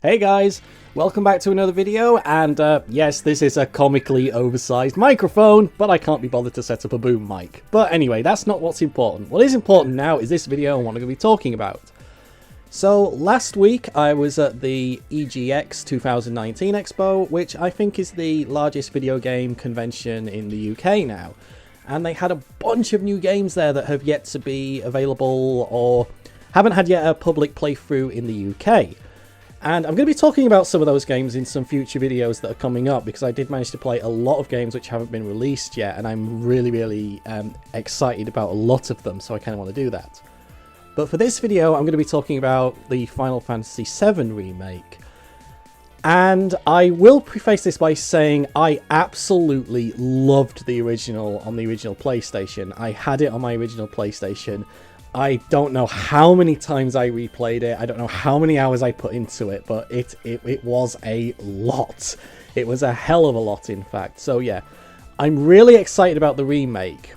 Hey guys, welcome back to another video, and yes, this is a comically oversized microphone, but I can't be bothered to set up a boom mic. But anyway, that's not what's important. What is important now is this video and what I'm going to be talking about. So, last week I was at the EGX 2019 Expo, which I think is the largest video game convention in the UK now. And they had a bunch of new games there that have yet to be available or haven't had yet a public playthrough in the UK. And I'm going to be talking about some of those games in some future videos that are coming up, because I did manage to play a lot of games which haven't been released yet, and I'm really excited about a lot of them, so I kind of want to do that. But for this video, I'm going to be talking about the Final Fantasy VII Remake. And I will preface this by saying I absolutely loved the original on the original PlayStation. I had it on my original PlayStation. I don't know how many times I replayed it. I don't know how many hours I put into it, but it was a lot. It was a hell of a lot, in fact. So yeah, I'm really excited about the remake,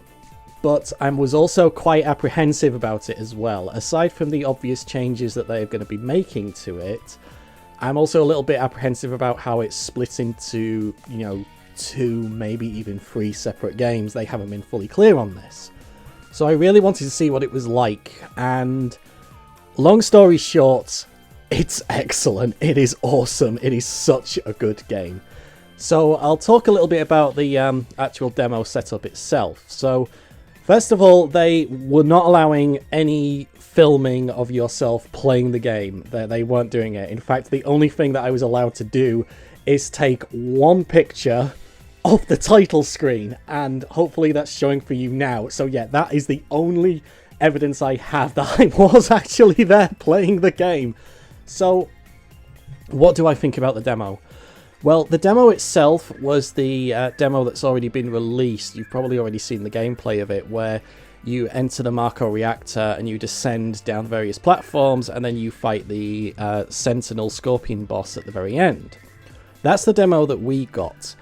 but I was also quite apprehensive about it as well. Aside from the obvious changes that they're going to be making to it, I'm also a little bit apprehensive about how it's split into, you know, 2, maybe even 3 separate games. They haven't been fully clear on this. So I really wanted to see what it was like, and long story short, it's excellent. It is awesome. It is such a good game. So I'll talk a little bit about the actual demo setup itself. So first of all, they were not allowing any filming of yourself playing the game. They weren't doing it. In fact, the only thing that I was allowed to do is take one picture of the title screen, and hopefully that's showing for you now. So yeah, that is the only evidence I have that I was actually there playing the game. So what do I think about the demo? Well, the demo itself was the demo that's already been released. You've probably already seen the gameplay of it, where you enter the Mako reactor and you descend down various platforms, and then you fight the Sentinel Scorpion boss at the very end. That's the demo that we got.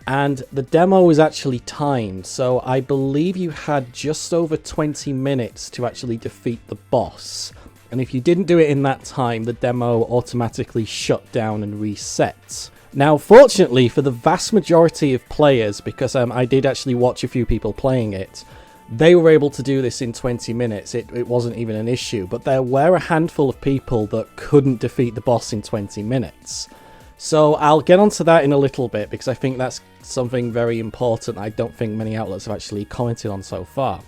And the demo was actually timed, so I believe you had just over 20 minutes to actually defeat the boss. And if you didn't do it in that time, the demo automatically shut down and reset. Now, fortunately for the vast majority of players, because I did actually watch a few people playing it, they were able to do this in 20 minutes. It wasn't even an issue, but there were a handful of people that couldn't defeat the boss in 20 minutes. So I'll get onto that in a little bit, because I think that's something very important I don't think many outlets have actually commented on so far,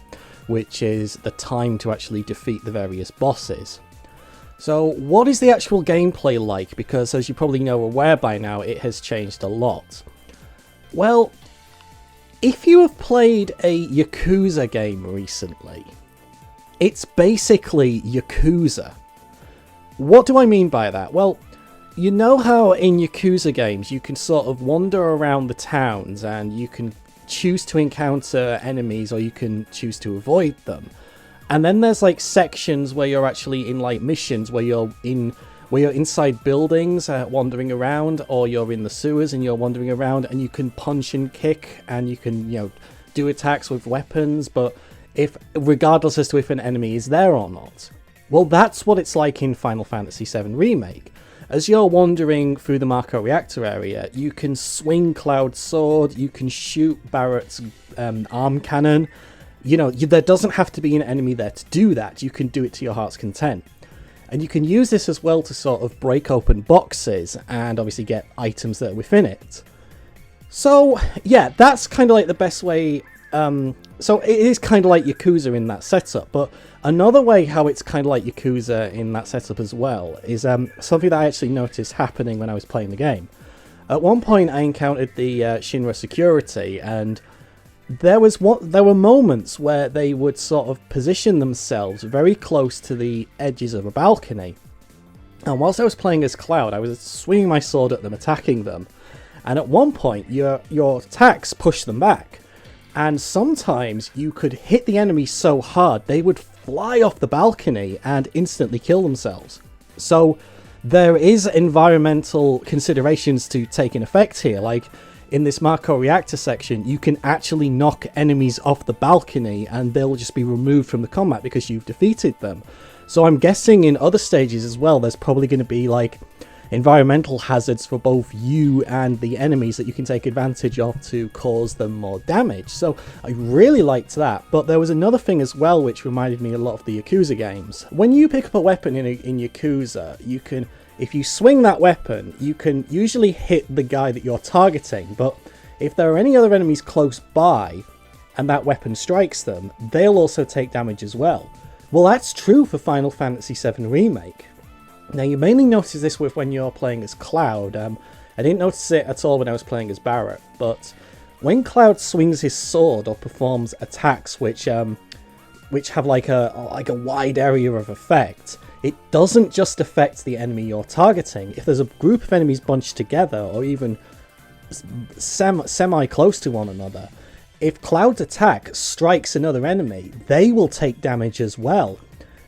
which is the time to actually defeat the various bosses. So what is the actual gameplay like? Because as you probably know, aware by now, it has changed a lot. Well, if you have played a Yakuza game recently, it's basically Yakuza. What do I mean by that? Well, you know how in Yakuza games you can sort of wander around the towns and you can choose to encounter enemies or you can choose to avoid them. And then there's like sections where you're actually in like missions where you're inside buildings wandering around, or you're in the sewers and you're wandering around, and you can punch and kick and you can, you know, do attacks with weapons, but regardless as to if an enemy is there or not. Well, that's what it's like in Final Fantasy VII Remake. As you're wandering through the Mako reactor area, you can swing Cloud's sword, you can shoot Barrett's arm cannon. You know, there doesn't have to be an enemy there to do that. You can do it to your heart's content. And you can use this as well to sort of break open boxes and obviously get items that are within it. So, yeah, that's kind of like the best way. So it is kind of like Yakuza in that setup, but another way how it's kind of like Yakuza in that setup as well is something that I actually noticed happening when I was playing the game. At one point I encountered the Shinra security, and there were moments where they would sort of position themselves very close to the edges of a balcony. And whilst I was playing as Cloud, I was swinging my sword at them, attacking them, and at one point your attacks pushed them back. And sometimes you could hit the enemy so hard they would fly off the balcony and instantly kill themselves. So there is environmental considerations to take in effect here. Like in this Mako reactor section, you can actually knock enemies off the balcony and they'll just be removed from the combat because you've defeated them. So I'm guessing in other stages as well, there's probably going to be like environmental hazards for both you and the enemies that you can take advantage of to cause them more damage. So I really liked that. But there was another thing as well which reminded me a lot of the Yakuza games. When you pick up a weapon in Yakuza, you can, if you swing that weapon, you can usually hit the guy that you're targeting, but if there are any other enemies close by and that weapon strikes them, they'll also take damage as well. Well, that's true for Final Fantasy VII Remake. Now, you mainly notice this with when you're playing as Cloud. I didn't notice it at all when I was playing as Barret, but when Cloud swings his sword or performs attacks which have like a wide area of effect, it doesn't just affect the enemy you're targeting. If there's a group of enemies bunched together, or even semi-close to one another, if Cloud's attack strikes another enemy, they will take damage as well.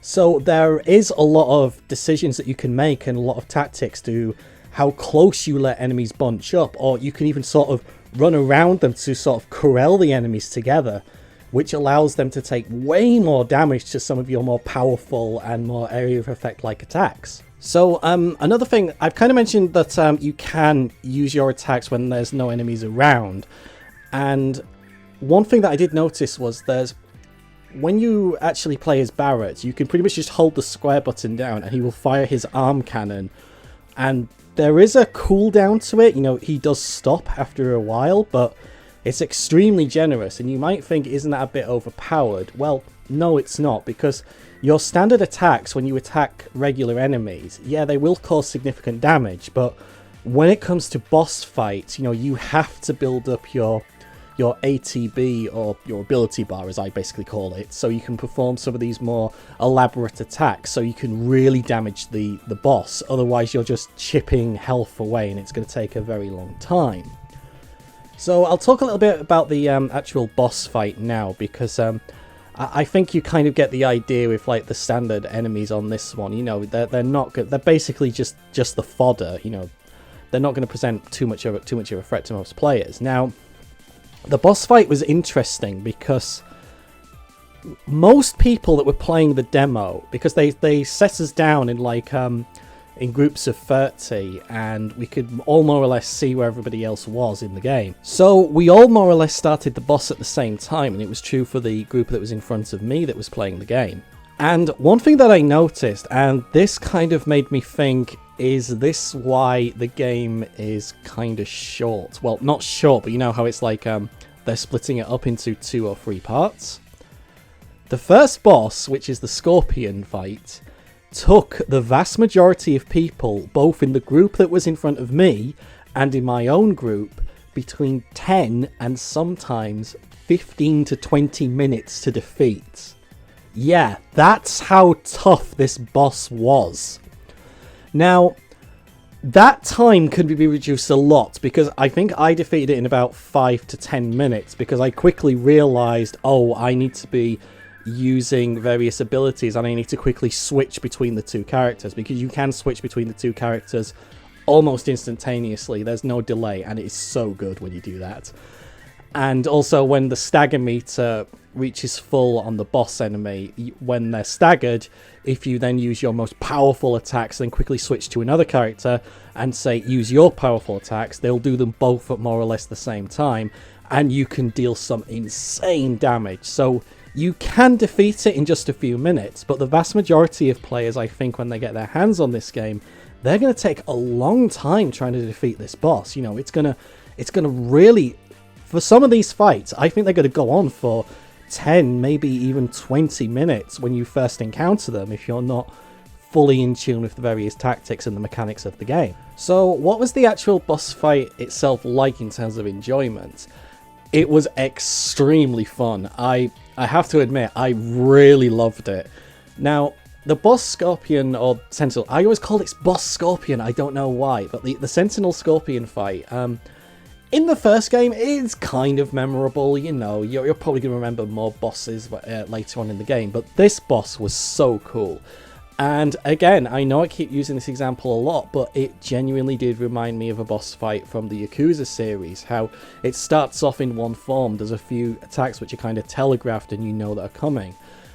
So there is a lot of decisions that you can make and a lot of tactics to how close you let enemies bunch up, or you can even sort of run around them to sort of corral the enemies together, which allows them to take way more damage to some of your more powerful and more area of effect like attacks. So another thing, I've kind of mentioned that you can use your attacks when there's no enemies around, and one thing that I did notice was when you actually play as Barret, you can pretty much just hold the square button down and he will fire his arm cannon, and there is a cooldown to it. You know, he does stop after a while, but it's extremely generous, and you might think, isn't that a bit overpowered? Well, no, it's not, because your standard attacks, when you attack regular enemies, yeah, they will cause significant damage, but when it comes to boss fights, you know, you have to build up your ATB, or your ability bar as I basically call it, so you can perform some of these more elaborate attacks, so you can really damage the boss. Otherwise you're just chipping health away and it's going to take a very long time. So I'll talk a little bit about the actual boss fight now, because I think you kind of get the idea with like the standard enemies on this one. You know, they're not good. They're basically just the fodder. You know, they're not going to present too much of a threat to most players. Now, the boss fight was interesting because most people that were playing the demo, because they set us down in like in groups of 30, and we could all more or less see where everybody else was in the game. So we all more or less started the boss at the same time, and it was true for the group that was in front of me that was playing the game. And one thing that I noticed, and this kind of made me think, is this why the game is kind of short? Well, not short, but you know how it's like they're splitting it up into 2 or 3 parts? The first boss, which is the Scorpion fight, took the vast majority of people, both in the group that was in front of me and in my own group, between 10 and sometimes 15 to 20 minutes to defeat. Yeah, that's how tough this boss was. Now, that time could be reduced a lot, because I think I defeated it in about 5 to 10 minutes, because I quickly realised, oh, I need to be using various abilities and I need to quickly switch between the 2 characters, because you can switch between the 2 characters almost instantaneously. There's no delay, and it is so good when you do that. And also, when the stagger meter reaches full on the boss enemy, when they're staggered, if you then use your most powerful attacks, then quickly switch to another character and say use your powerful attacks, they'll do them both at more or less the same time, and you can deal some insane damage. So you can defeat it in just a few minutes, but the vast majority of players, I think, when they get their hands on this game, they're going to take a long time trying to defeat this boss. You know, it's gonna really, for some of these fights, I think they're going to go on for 10, maybe even 20 minutes when you first encounter them, if you're not fully in tune with the various tactics and the mechanics of the game. So what was the actual boss fight itself like in terms of enjoyment? It was extremely fun. I have to admit, I really loved it. Now, the boss Scorpion, or Sentinel, I always call it boss Scorpion, I don't know why, but the Sentinel Scorpion fight, in the first game, it's kind of memorable. You know, you're probably going to remember more bosses later on in the game, but this boss was so cool. And again, I know I keep using this example a lot, but it genuinely did remind me of a boss fight from the Yakuza series, how it starts off in one form, there's a few attacks which are kind of telegraphed and you know that are coming.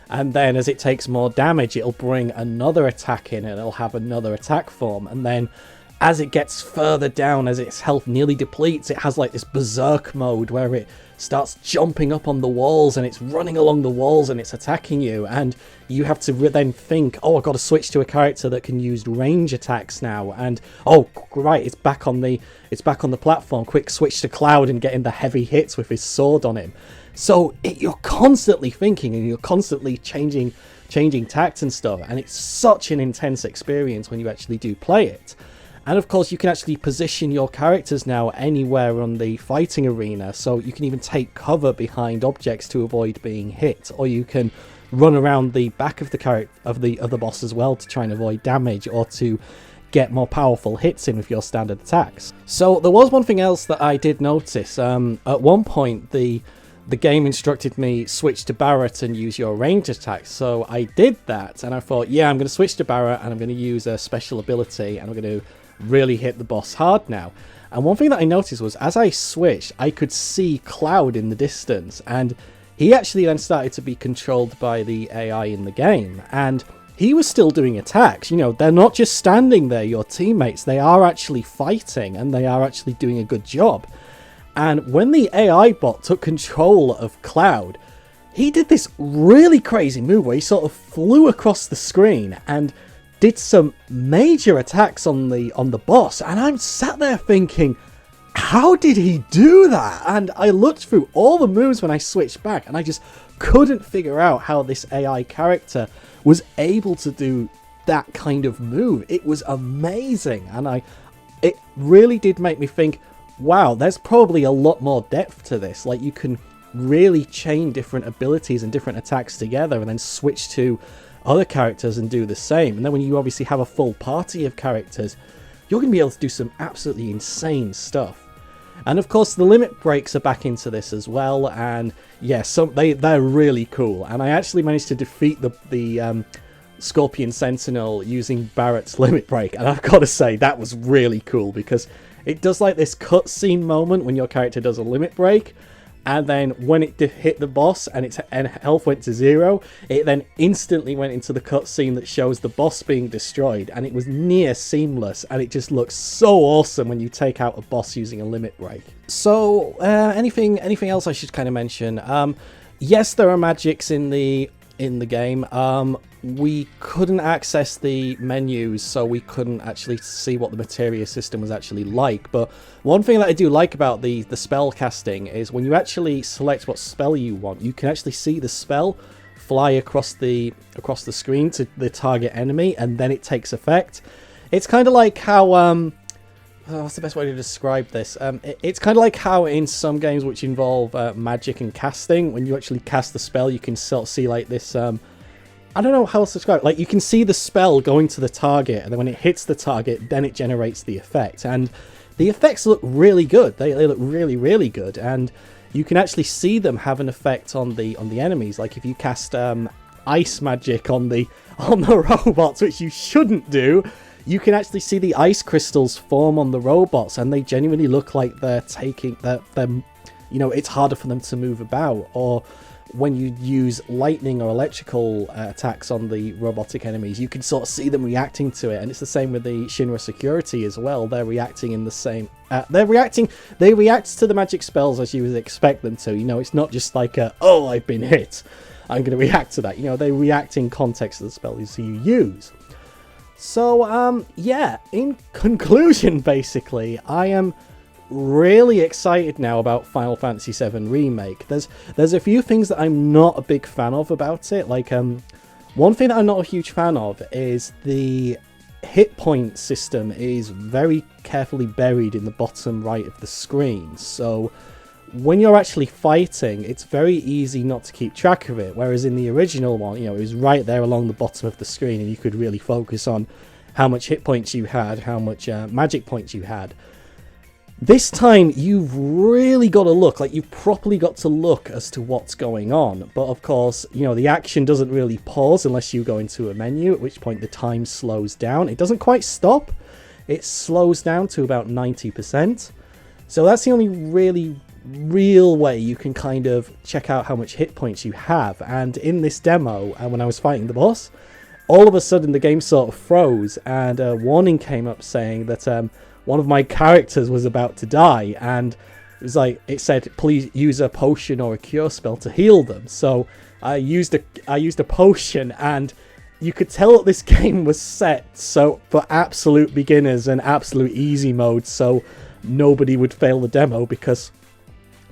And then as it takes more damage, it'll bring another attack in and it'll have another attack form, and then as it gets further down, as its health nearly depletes, it has like this berserk mode where it starts jumping up on the walls and it's running along the walls and it's attacking you, and you have to then think, oh, I've got to switch to a character that can use range attacks now, and oh right, it's back on the platform, quick switch to Cloud and getting the heavy hits with his sword on him. So you're constantly thinking and you're constantly changing tacts and stuff, and it's such an intense experience when you actually do play it. And of course, you can actually position your characters now anywhere on the fighting arena, so you can even take cover behind objects to avoid being hit, or you can run around the back of the boss as well to try and avoid damage, or to get more powerful hits in with your standard attacks. So there was one thing else that I did notice. At one point, the game instructed me switch to Barret and use your range attacks, so I did that, and I thought, yeah, I'm going to switch to Barret and I'm going to use a special ability and I'm going to really hit the boss hard now. And one thing that I noticed was, as I switched, I could see Cloud in the distance, and he actually then started to be controlled by the AI in the game, and he was still doing attacks. You know, they're not just standing there, your teammates, they are actually fighting, and they are actually doing a good job. And when the AI bot took control of Cloud, he did this really crazy move where he sort of flew across the screen and did some major attacks on the boss, and I'm sat there thinking, how did he do that? And I looked through all the moves when I switched back, and I just couldn't figure out how this AI character was able to do that kind of move. It was amazing, and it really did make me think, wow, there's probably a lot more depth to this. Like, you can really chain different abilities and different attacks together and then switch to other characters and do the same. And then when you obviously have a full party of characters, you're going to be able to do some absolutely insane stuff. And of course, the limit breaks are back into this as well, and yeah, they're really cool. And I actually managed to defeat the Scorpion Sentinel using Barret's limit break, and I've got to say, that was really cool, because it does like this cutscene moment when your character does a limit break, and then when it hit the boss and its health went to 0, it then instantly went into the cutscene that shows the boss being destroyed, and it was near seamless, and it just looks so awesome when you take out a boss using a limit break. So anything else I should kind of mention? Yes, there are magics in the game. We couldn't access the menus, so we couldn't actually see what the materia system was actually like. But one thing that I do like about the spell casting is when you actually select what spell you want, you can actually see the spell fly across the screen to the target enemy, and then it takes effect. It's kind of like how what's the best way to describe this? It's kind of like how in some games which involve magic and casting, when you actually cast the spell, you can sort of see like this. I don't know how else to describe it. Like, you can see the spell going to the target, and then when it hits the target, then it generates the effect. And the effects look really good. They look really, really good. And you can actually see them have an effect on the enemies. Like, if you cast ice magic on the robots, which you shouldn't do, you can actually see the ice crystals form on the robots, and they genuinely look like they're taking them. You know, it's harder for them to move about. Or when you use lightning or electrical attacks on the robotic enemies, you can sort of see them reacting to it. And it's the same with the Shinra security as well. They're reacting in the same... they react to the magic spells as you would expect them to. You know, it's not just like, oh, I've been hit, I'm going to react to that. You know, they react in context to the spells you use. So, yeah, in conclusion, basically, I am really excited now about Final Fantasy VII Remake. There's a few things that I'm not a big fan of about it. Like, one thing that I'm not a huge fan of is the hit point system is very carefully buried in the bottom right of the screen. So when you're actually fighting, it's very easy not to keep track of it. Whereas in the original one, you know, it was right there along the bottom of the screen, and you could really focus on how much hit points you had, how much magic points you had. This time, you've really got to look, like you've properly got to look as to what's going on. But of course, you know, the action doesn't really pause unless you go into a menu, at which point the time slows down. It doesn't quite stop. It slows down to about 90%. So that's the only really real way you can kind of check out how much hit points you have. And in this demo, when I was fighting the boss, all of a sudden the game sort of froze, and a warning came up saying that one of my characters was about to die, and it said please use a potion or a cure spell to heal them. So I used a potion, and you could tell that this game was set so for absolute beginners and absolute easy mode, so nobody would fail the demo, because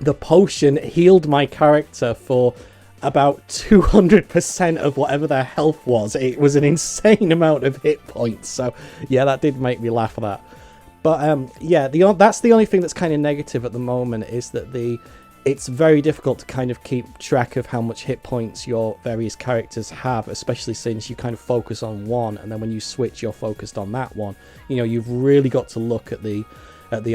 the potion healed my character for about 200% of whatever their health was. It was an insane amount of hit points. So yeah, that did make me laugh at that. But yeah, that's the only thing that's kind of negative at the moment, is that it's very difficult to kind of keep track of how much hit points your various characters have, especially since you kind of focus on one, and then when you switch, you're focused on that one. You know, you've really got to look at the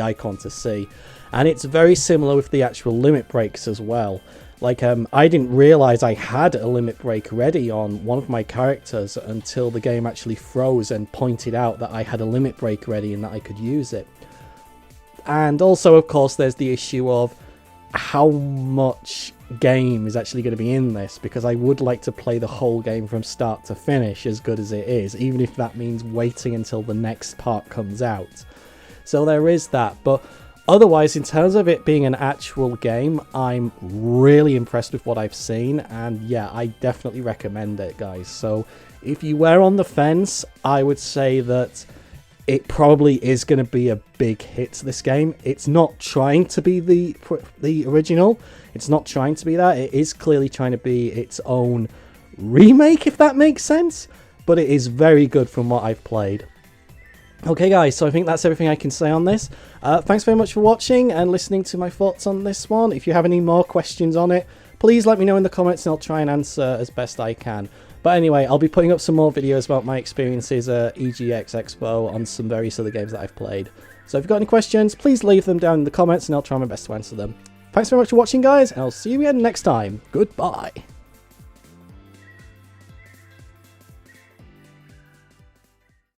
icon to see. And it's very similar with the actual limit breaks as well. Like, I didn't realize I had a limit break ready on one of my characters until the game actually froze and pointed out that I had a limit break ready and that I could use it. And also, of course, there's the issue of how much game is actually going to be in this, because I would like to play the whole game from start to finish, as good as it is, even if that means waiting until the next part comes out. So there is that, but otherwise, in terms of it being an actual game, I'm really impressed with what I've seen, and yeah, I definitely recommend it, guys. So if you were on the fence, I would say that it probably is going to be a big hit, this game. It's not trying to be the original. It's not trying to be that. It is clearly trying to be its own remake, if that makes sense. But it is very good from what I've played. Okay guys, so I think that's everything I can say on this. Thanks very much for watching and listening to my thoughts on this one. If you have any more questions on it, please let me know in the comments and I'll try and answer as best I can. But anyway, I'll be putting up some more videos about my experiences at EGX Expo on some various other games that I've played. So if you've got any questions, please leave them down in the comments and I'll try my best to answer them. Thanks very much for watching, guys, and I'll see you again next time. Goodbye.